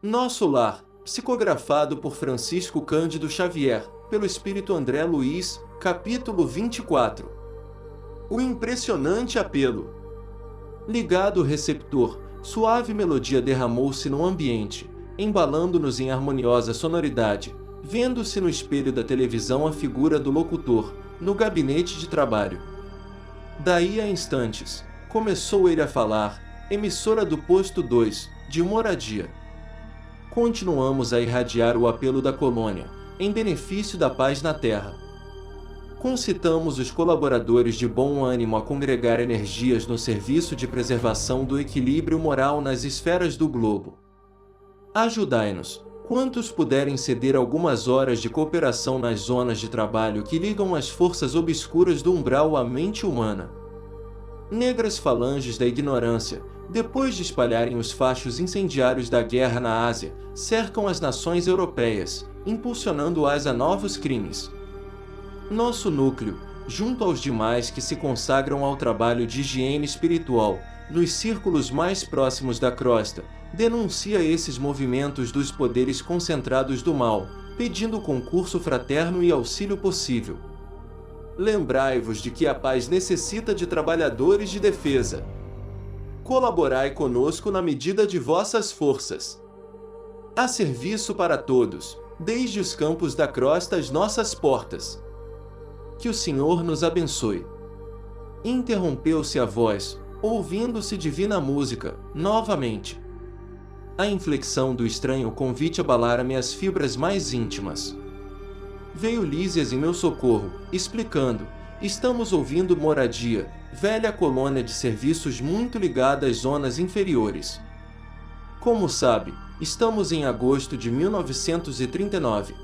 Nosso Lar, psicografado por Francisco Cândido Xavier, pelo Espírito André Luiz, capítulo 24. O impressionante apelo. Ligado o receptor, suave melodia derramou-se no ambiente, embalando-nos em harmoniosa sonoridade, vendo-se no espelho da televisão a figura do locutor, no gabinete de trabalho. Daí a instantes, começou ele a falar, emissora do posto 2, de Moradia. Continuamos a irradiar o apelo da colônia, em benefício da paz na Terra. Concitamos os colaboradores de bom ânimo a congregar energias no serviço de preservação do equilíbrio moral nas esferas do globo. Ajudai-nos, quantos puderem ceder algumas horas de cooperação nas zonas de trabalho que ligam as forças obscuras do umbral à mente humana. Negras falanges da ignorância, depois de espalharem os fachos incendiários da guerra na Ásia, cercam as nações europeias, impulsionando-as a novos crimes. Nosso núcleo, junto aos demais que se consagram ao trabalho de higiene espiritual, nos círculos mais próximos da crosta, denuncia esses movimentos dos poderes concentrados do mal, pedindo concurso fraterno e auxílio possível. Lembrai-vos de que a paz necessita de trabalhadores de defesa. Colaborai conosco na medida de vossas forças. Há serviço para todos, desde os campos da crosta às nossas portas. Que o Senhor nos abençoe. Interrompeu-se a voz, ouvindo-se divina música, novamente. A inflexão do estranho convite abalara-me as fibras mais íntimas. Veio Lísias em meu socorro, explicando: estamos ouvindo Moradia, velha colônia de serviços muito ligada às zonas inferiores. Como sabe, estamos em agosto de 1939.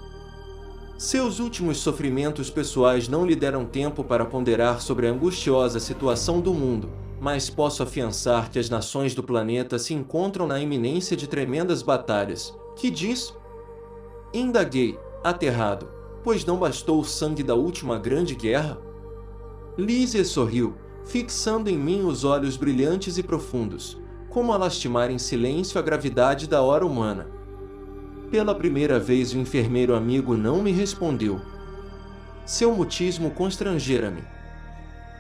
Seus últimos sofrimentos pessoais não lhe deram tempo para ponderar sobre a angustiosa situação do mundo, mas posso afiançar que as nações do planeta se encontram na iminência de tremendas batalhas. Que diz? Indaguei, aterrado, pois não bastou o sangue da última grande guerra? Lísias sorriu, fixando em mim os olhos brilhantes e profundos, como a lastimar em silêncio a gravidade da hora humana. Pela primeira vez o enfermeiro amigo não me respondeu. Seu mutismo constrangera-me.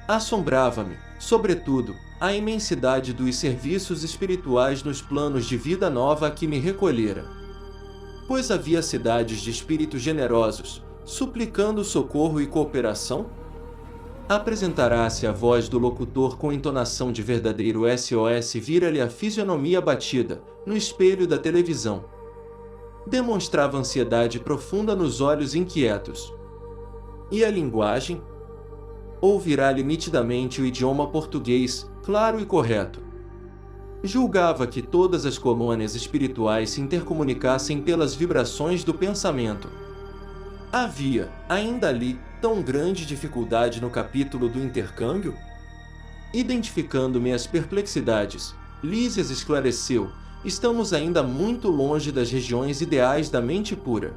Assombrava-me, sobretudo, a imensidade dos serviços espirituais nos planos de vida nova a que me recolhera. Pois havia cidades de espíritos generosos, suplicando socorro e cooperação? Apresentará-se a voz do locutor com entonação de verdadeiro SOS, vira-lhe a fisionomia abatida, no espelho da televisão. Demonstrava ansiedade profunda nos olhos inquietos. E a linguagem? Ouvirá-lhe nitidamente o idioma português, claro e correto. Julgava que todas as colônias espirituais se intercomunicassem pelas vibrações do pensamento. Havia, ainda ali, tão grande dificuldade no capítulo do intercâmbio? Identificando minhas perplexidades, Lísias esclareceu: estamos ainda muito longe das regiões ideais da mente pura.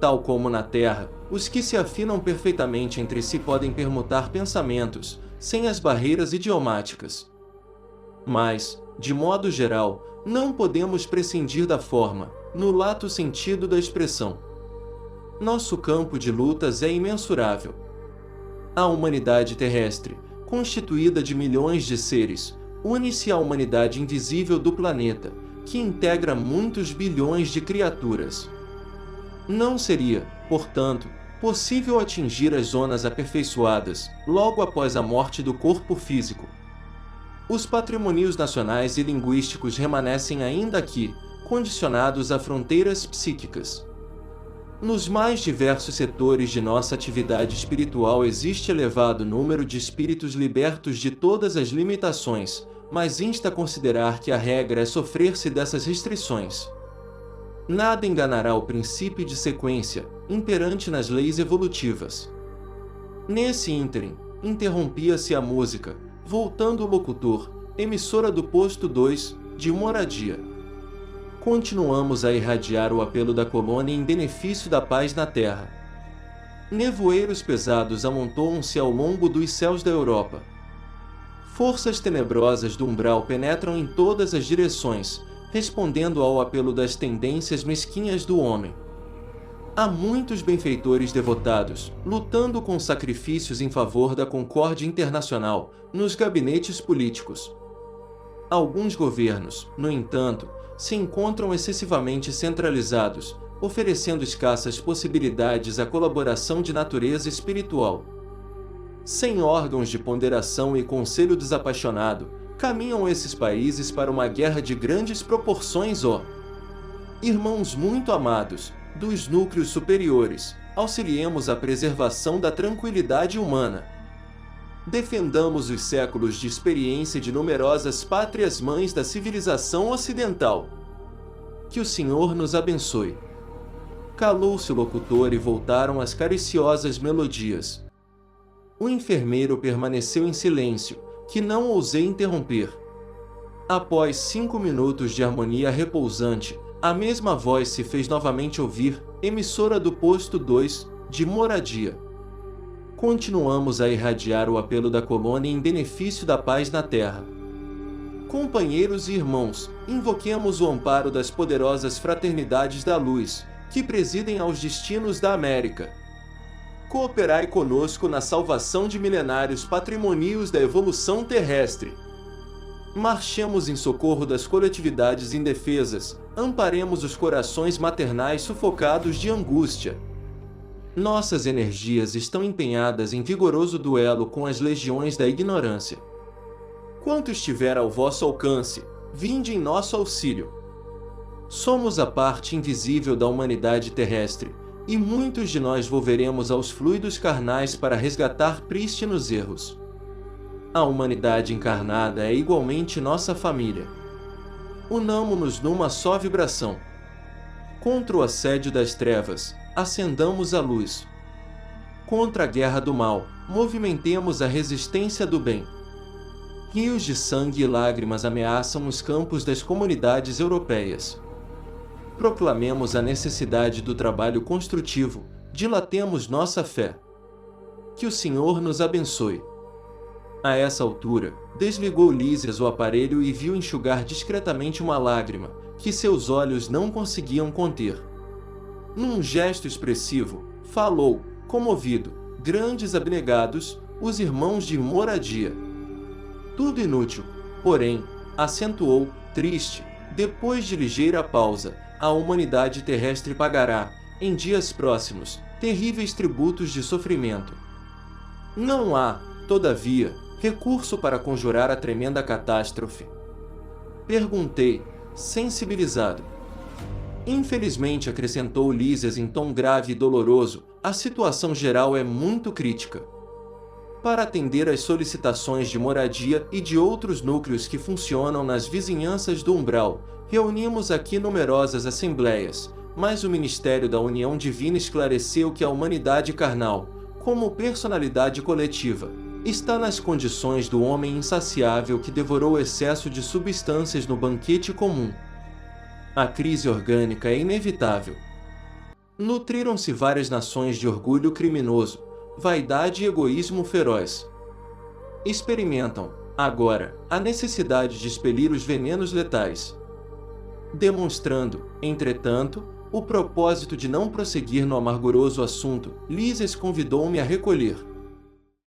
Tal como na Terra, os que se afinam perfeitamente entre si podem permutar pensamentos, sem as barreiras idiomáticas. Mas, de modo geral, não podemos prescindir da forma, no lato sentido da expressão. Nosso campo de lutas é imensurável. A humanidade terrestre, constituída de milhões de seres, une-se à humanidade invisível do planeta, que integra muitos bilhões de criaturas. Não seria, portanto, possível atingir as zonas aperfeiçoadas, logo após a morte do corpo físico. Os patrimônios nacionais e linguísticos remanescem ainda aqui, condicionados a fronteiras psíquicas. Nos mais diversos setores de nossa atividade espiritual existe elevado número de espíritos libertos de todas as limitações, mas insta a considerar que a regra é sofrer-se dessas restrições. Nada enganará o princípio de sequência, imperante nas leis evolutivas. Nesse ínterim, interrompia-se a música, voltando o locutor, emissora do posto 2, de Moradia. Continuamos a irradiar o apelo da colônia em benefício da paz na Terra. Nevoeiros pesados amontoam-se ao longo dos céus da Europa. Forças tenebrosas do umbral penetram em todas as direções, respondendo ao apelo das tendências mesquinhas do homem. Há muitos benfeitores devotados, lutando com sacrifícios em favor da concórdia internacional, nos gabinetes políticos. Alguns governos, no entanto, se encontram excessivamente centralizados, oferecendo escassas possibilidades à colaboração de natureza espiritual. Sem órgãos de ponderação e conselho desapaixonado, caminham esses países para uma guerra de grandes proporções. Irmãos muito amados, dos núcleos superiores, auxiliemos a preservação da tranquilidade humana. Defendamos os séculos de experiência de numerosas pátrias-mães da civilização ocidental. Que o Senhor nos abençoe. Calou-se o locutor e voltaram as cariciosas melodias. O enfermeiro permaneceu em silêncio, que não ousei interromper. Após 5 minutos de harmonia repousante, a mesma voz se fez novamente ouvir, emissora do posto 2, de Moradia. Continuamos a irradiar o apelo da colônia em benefício da paz na Terra. Companheiros e irmãos, invoquemos o amparo das poderosas fraternidades da luz, que presidem aos destinos da América. Cooperai conosco na salvação de milenários patrimônios da evolução terrestre. Marchemos em socorro das coletividades indefesas, amparemos os corações maternais sufocados de angústia. Nossas energias estão empenhadas em vigoroso duelo com as legiões da ignorância. Quanto estiver ao vosso alcance, vinde em nosso auxílio. Somos a parte invisível da humanidade terrestre, e muitos de nós volveremos aos fluidos carnais para resgatar prístinos erros. A humanidade encarnada é igualmente nossa família. Unamo-nos numa só vibração. Contra o assédio das trevas, acendamos a luz. Contra a guerra do mal, movimentemos a resistência do bem. Rios de sangue e lágrimas ameaçam os campos das comunidades europeias. Proclamemos a necessidade do trabalho construtivo, dilatemos nossa fé. Que o Senhor nos abençoe. A essa altura, desligou Lísias o aparelho e viu enxugar discretamente uma lágrima, que seus olhos não conseguiam conter. Num gesto expressivo, falou, comovido, grandes abnegados, os irmãos de Moradia. Tudo inútil, porém, acentuou, triste, depois de ligeira pausa, a humanidade terrestre pagará, em dias próximos, terríveis tributos de sofrimento. Não há, todavia, recurso para conjurar a tremenda catástrofe. Perguntei, sensibilizado. Infelizmente, acrescentou Lísias em tom grave e doloroso, a situação geral é muito crítica. Para atender às solicitações de Moradia e de outros núcleos que funcionam nas vizinhanças do umbral, reunimos aqui numerosas assembleias, mas o Ministério da União Divina esclareceu que a humanidade carnal, como personalidade coletiva, está nas condições do homem insaciável que devorou o excesso de substâncias no banquete comum. A crise orgânica é inevitável. Nutriram-se várias nações de orgulho criminoso, vaidade e egoísmo feroz. Experimentam, agora, a necessidade de expelir os venenos letais. Demonstrando, entretanto, o propósito de não prosseguir no amarguroso assunto, Lísias convidou-me a recolher.